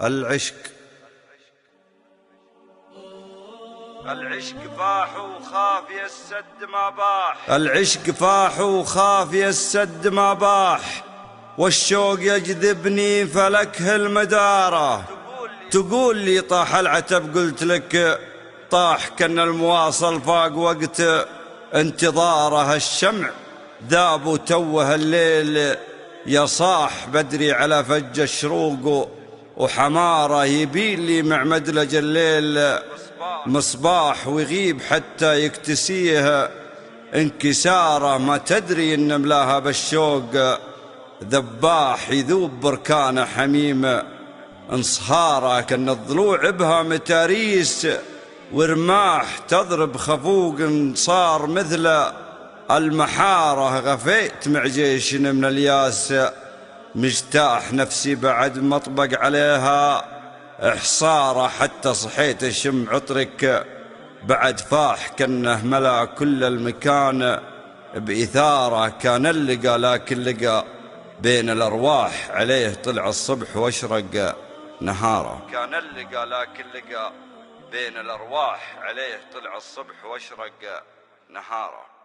العشق فاح وخاف يسد ما باح، العشق فاح وخاف يسد ما باح، والشوق يجذبني فلكه المدارة. تقول لي طاح العتب قلت لك طاح، كان المواصل فاق وقت انتظاره. الشمع ذاب وتوه الليل يصاح، بدري على فج الشروق وحماره. يبين لي مع مدلج الليل مصباح، ويغيب حتى يكتسيه انكساره. ما تدري ان ملاها بالشوق ذباح، يذوب بركانه حميم انصهاره. كان الضلوع بها متاريس ورماح، تضرب خفوق صار مثل المحاره. غفيت مع جيش من الياس مجتاح، نفسي بعد مطبق عليها إحصاره. حتى صحيت الشم عطرك بعد فاح، كنه ملا كل المكان بإثارة. كان اللقى لكن لقى بين الأرواح، عليه طلع الصبح واشرق نهاره. كان اللقى لكن لقى بين الأرواح، عليه طلع الصبح واشرق نهاره.